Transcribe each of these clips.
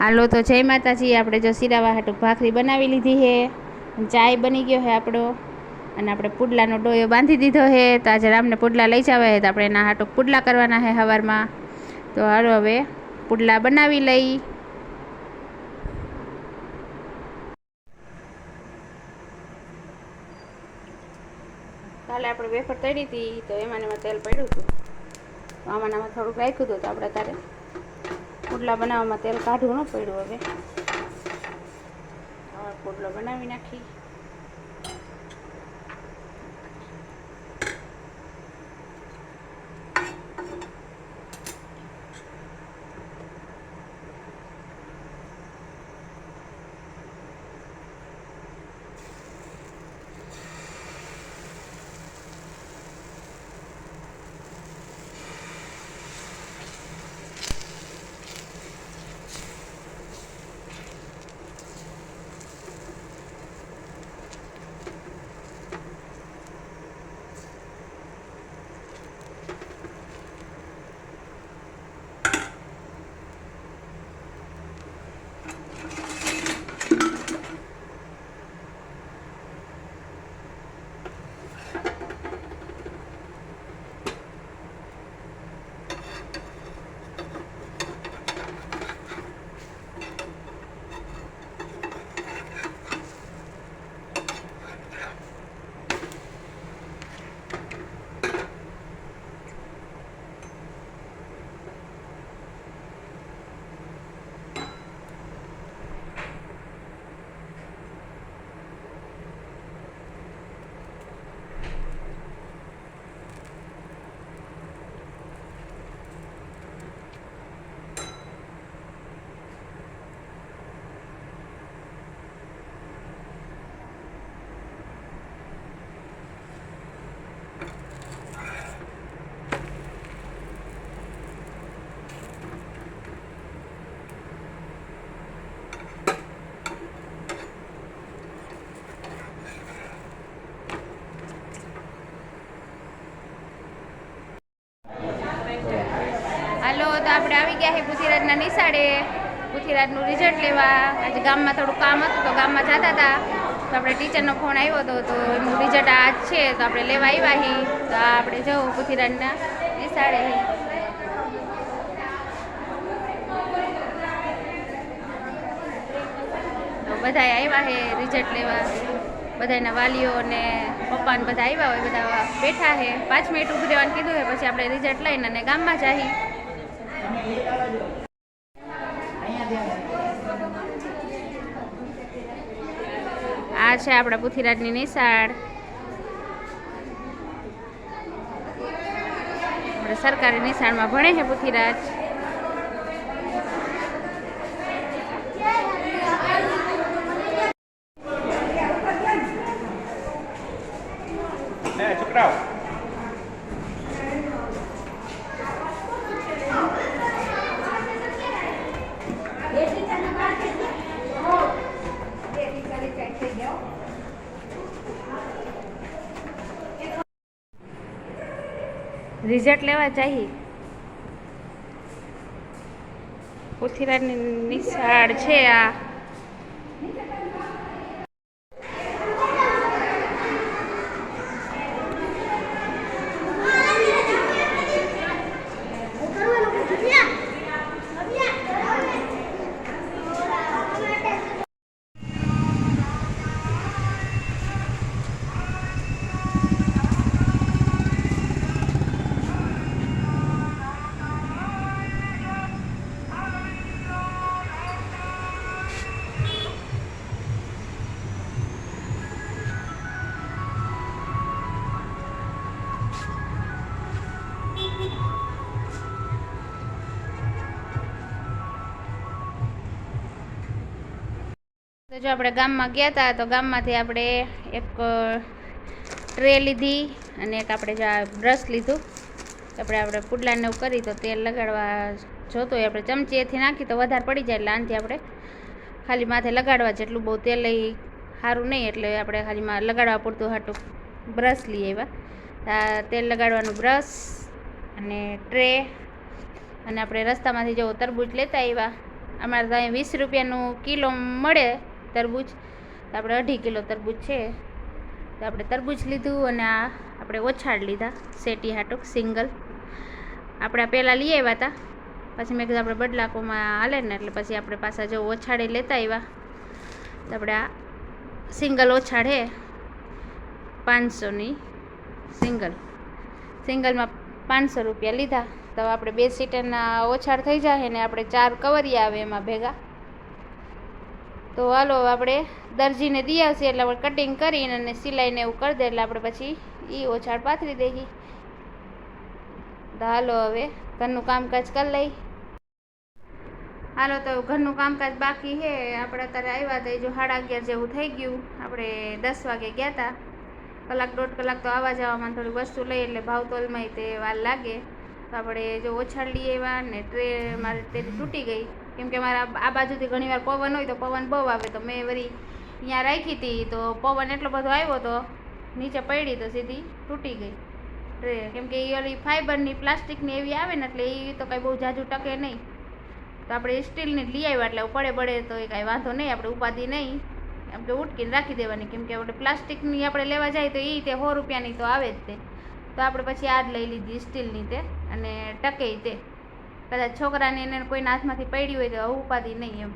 હાલો તો જય માતાજી। આપણે જો શીરાવા હાટું ભાખરી બનાવી લીધી છે, ચાય બની ગયો છે આપણો, અને આપણે પુડલાનો ડોયો બાંધી દીધો છે। તો આજે રામને પુડલા લઈ જવા છે, તો આપણે એના હાટું પુડલા કરવાના છે સવારમાં। તો હાલો હવે પુડલા બનાવી લઈ। કાલે આપણે વેફર તળી હતી, તો એમાં તેલ પડ્યું હતું, તો આમાં થોડુંક રાખ્યું હતું, તો આપણે તારે પુડલા બનાવવામાં તેલ કાઢવું ન પડ્યું। હવે પુડલો બનાવી નાખી। હાલો તો આપણે આવી ગયા છે પુથીરાજના નિશાળે, પુથીરાજનું રિઝલ્ટ લેવા। આજે ગામમાં થોડું કામ હતું, તો ગામમાં જતા હતા, તો આપણે ટીચરનો ફોન આવ્યો હતો, તો એનું રિઝલ્ટ આજ છે, તો આપણે લેવા આવ્યા છીએ। તો આપણે જવું પુથીરાજના નિશાળે। તો બધા આવ્યા છે રિઝલ્ટ લેવા, બધાના વાલીઓ ને પપ્પાને બધા આવ્યા હોય, બધા બેઠા છે। 5 મિનિટ ઊભી રહેવાનું કીધું છે, પછી આપણે રિઝલ્ટ લઈને અને ગામમાં જઈએ। આ છે આપણા પુથીરાજની નિશાળ, આપણે સરકારી નિશાળમાં ભણે છે પુથીરાજ। છોકરાઓ રિઝલ્ટ લેવા ચાહી પુથીરાજની નિશાળ છે આ। તો જો આપણે ગામમાં ગયા હતા, તો ગામમાંથી આપણે એક ટ્રે લીધી અને એક આપણે જો આ બ્રશ લીધું। આપણે પુડલાને એવું કરી, તો તેલ લગાડવા જોતો હોય આપણે ચમચીએથી નાખી તો વધારે પડી જાય, એટલે આનાથી આપણે ખાલી માથે લગાડવા, જેટલું બહુ તેલ લઈ સારું નહીં, એટલે આપણે ખાલી લગાડવા પૂરતું હાટું બ્રશ લઈ આવ્યા। તેલ લગાડવાનું બ્રશ અને ટ્રે, અને આપણે રસ્તામાંથી જો તરબૂચ લેતા આવ્યા, અમારે તો અહીં 20 રૂપિયાનું કિલો મળે તરબૂચ, તો આપણે 2.5 કિલો તરબૂચ છે, તો આપણે તરબૂચ લીધું અને આ આપણે ઓછાડ લીધા શેટી હાટુક સિંગલ. આપણે પહેલાં લઈ આવ્યા હતા, પછી મેં કીધું આપણે બદલાકોમાં હાલે ને, એટલે પછી આપણે પાછા જો ઓછાડે લેતા આવ્યા. તો આપણે આ સિંગલ ઓછાડ હે 500ની સિંગલમાં 500 રૂપિયા લીધા. તો આપણે 2 સીટરના ઓછાડ થઈ જાય ને આપણે 4 કવરિયા આવે એમાં ભેગા. તો હાલો આપણે દરજીને દી આવશે એટલે આપણે કટિંગ કરીને અને સિલાઈને એવું કરી દે એટલે આપણે પછી એ ઓછાડ પાથરી દઈએ. તો હાલો હવે ઘરનું કામકાજ કરી લઈ. હાલો તો ઘરનું કામકાજ બાકી છે. આપણે અત્યારે આવ્યા હતા, જો 11:30 જેવું થઈ ગયું. આપણે 10 વાગે ગયા હતા. કલાક 1.5 કલાક તો આવવા જવામાં થોડી વસ્તુ લઈ એટલે ભાવતોલમાં તે વાર લાગે. તો આપણે જો ઓછાડ લઈ આવ્યા ને ટ્રે મારી તેની તૂટી ગઈ, કેમ કે મારા આ બાજુથી ઘણીવાર પવન હોય તો પવન બહુ આવે, તો મેં વળી અહીંયા રાખી હતી તો પવન એટલો બધો આવ્યો તો નીચે પડી તો સીધી તૂટી ગઈ ટ્રે. કેમ કે એ ઓલી ફાઈબરની પ્લાસ્ટિકની એવી આવે ને એટલે એ તો કાંઈ બહુ જાજુ ટકે નહીં. તો આપણે સ્ટીલની લઈ આવ્યા એટલે પડે તો એ કાંઈ વાંધો નહીં, આપણે ઉપાધિ નહીં, એમ કે ઉટકીને રાખી દેવાની. કેમ કે આપણે પ્લાસ્ટિકની આપણે લેવા જાય તો એ તે 100 રૂપિયાની તો આવે જ તે. તો આપણે પછી આ જ લઈ લીધી સ્ટીલની તે, અને ટકે તે. કદાચ છોકરાને એને કોઈના હાથમાંથી પડી હોય તો ઉપાધિ નહીં એમ.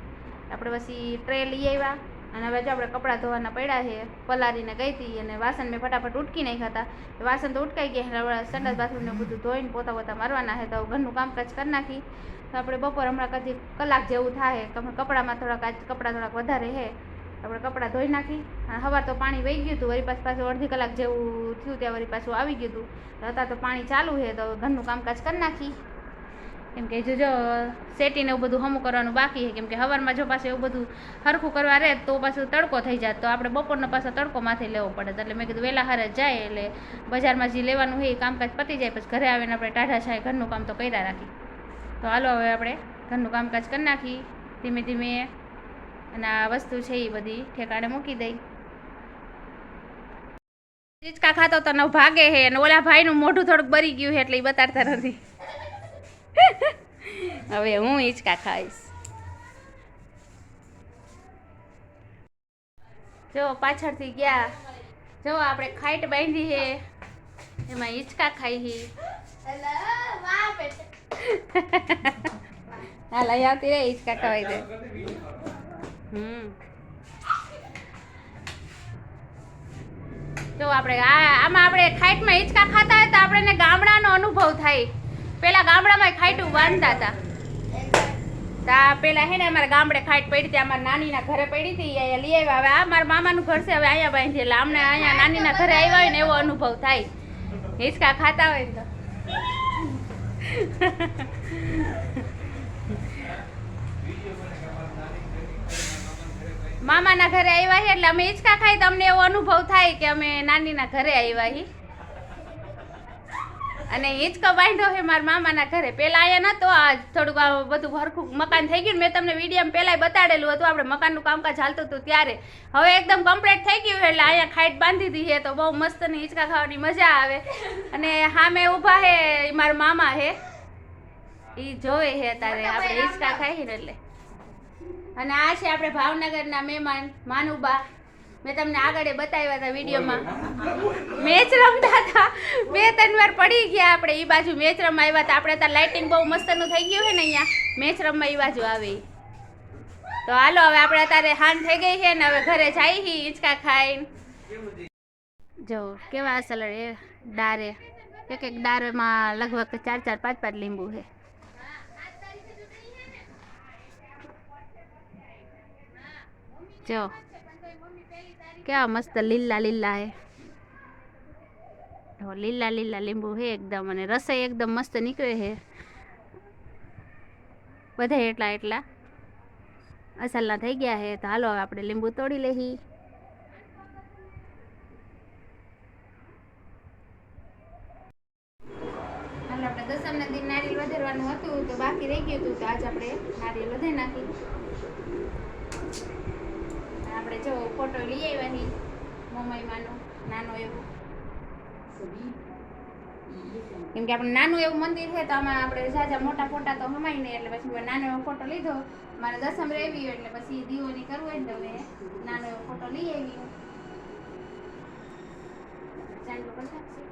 આપણે પછી ટ્રે લઈ આવ્યા અને હવે જો આપણે કપડાં ધોવાના પડ્યા છે. પલાળીને ગઈ હતી અને વાસણ મેં ફટાફટ ઉટકી નાખ્યા હતા. વાસણ તો ઉટકાઈ ગયા, હવે સંડાસ બાથરૂમને બધું ધોઈને પોતા મારવાના છે. તો ઘરનું કામકાજ કરી નાખી. તો આપણે બપોર હમણાં કદી કલાક જેવું થાય, કપડામાં થોડાક વધારે છે, આપણે કપડાં ધોઈ નાખી. અને સવાર તો પાણી વહી ગયું હતું, વળી પાછું અડધી કલાક જેવું થયું ત્યાં વળી પાછું આવી ગયું હતું. તો અત્યારે તો પાણી ચાલુ છે, તો ઘરનું કામકાજ કરી નાખી. કેમ કે જો શેટીને એવું બધું હમું કરવાનું બાકી છે. કેમ કે સવારમાં જો પાછું એવું બધું સરખું કરવા રહે તો પાછું તડકો થઈ જાય, તો આપણે બપોરનો પાછો તડકો માથે લેવો પડે. એટલે મેં કીધું વહેલા હારે જાય એટલે બજારમાં જે લેવાનું હોય એ કામકાજ પતી જાય, પછી ઘરે આવીને આપણે ટાઢા છાય ઘરનું કામ તો કર્યા રાખી. તો હાલો હવે આપણે ઘરનું કામકાજ કરી નાખી ધીમે ધીમે, અને આ વસ્તુ છે એ બધી ઠેકાણે મૂકી દઈ. હિંચકા ખાતો તો નવ ભાગે છે, અને ઓલા ભાઈનું મોઢું થોડુંક બરી ગયું છે એટલે એ બતાડતા નથી. હવે હું હિંચકા ખાઈશ. જો પાછળથી ગયા, જો આપણે ખાઈટ બાંધી છે એમાં હિંચકા ખાઈ. હાલ અહીં આવતી રે હિંચકા ખવાઈ દે. જો આપણે આમાં આપણે ખાઈટમાં હિંચકા ખાતા હોય તો આપણને ગામડાનો અનુભવ થાય. પેલા ગામડામાં ખાઈટું બાંધતા હતા. તા પેલા હે ને અમારા ગામડે ખાઈટ પડી હતી, અમારા નાનીના ઘરે પડી હતી, અહીંયા લઈ આવ્યા. હવે આ મારા મામાનું ઘર છે, હવે અહીંયા બાંધી, એટલે અમને અહીંયા નાનીના ઘરે આવ્યા હોય ને એવો અનુભવ થાય હિંચકા ખાતા હોય તો. મામાના ઘરે આવ્યા છે એટલે અમે હિંચકા ખાઈ તો અમને એવો અનુભવ થાય કે અમે નાનીના ઘરે આવ્યા છીએ. અને હિંચકો બાંધ્યો છે મારા મામાના ઘરે. પેલા અહીંયા નતો, આ થોડુંક બધું હરખું મકાન થઈ ગયું. મેં તમને વિડીયોમાં પહેલાં બતાડેલું હતું, આપણે મકાનનું કામકાજ ચાલતું હતું ત્યારે. હવે એકદમ કમ્પ્લીટ થઈ ગયું એટલે અહીંયા ખાઈટ બાંધી દીધી છે, તો બહુ મસ્તની હિંચકા ખાવાની મજા આવે. અને સામે ઊભા છે મારા મામા છે, એ જોવે છે અત્યારે આપણે હિંચકા ખાઈ ને એટલે. અને આ છે આપણે ભાવનગરના મહેમાન માનુબા. મેં તમને આગળ બતાવ્યા હતા વિડીયોમાં. મેચ રમતા હતા, 2-3 વાર પડી ગયા આપણે. એ બાજુ મેચ રમવા આવ્યા હતા આપણે. ત્યાં લાઇટિંગ બહુ મસ્તનું થઈ ગયું છે ને, અહીંયા મેચ રમવા એ બાજુ આવે. તો હાલો હવે આપણે અત્યારે હાન થઈ ગઈ છે ને હવે ઘરે જાય હિંચકા ખાઈને. જો કેવા અસલ એ ડારે, એક ડારેમાં લગભગ 4-4, 5-5 લીંબુ છે. જો કેવા મસ્ત લીલા લીલા હે, લીલા લીલા લીંબુ હે એકદમ, અને રસોઈ એકદમ મસ્ત નીકળે છે. બધા એટલા અસલના થઈ ગયા છે. તો હાલો હવે આપણે લીંબુ તોડી લઈ. હાલો આપણે દસમના દિન નારિયેળ વધારવાનું હતું તો બાકી રહી ગયું હતું, તો આજે આપણે નારિયેળ વધારી નાખી. આપણે જો ફોટો લઈ આવ્યા મમ્મીમાંનો નાનો એવો. કેમ કે આપણે નાનું એવું મંદિર છે તો આમાં આપણે ઝાઝા મોટા ફોટા તો હમાય નહીં, એટલે પછી મેં નાનો એવો ફોટો લીધો. મારે દસમ રહેવી હોય એટલે પછી દીવોની કરવું હોય ને તો મેં નાનો એવો ફોટો લઈ આવી. ચાંદલો પછાડ છે.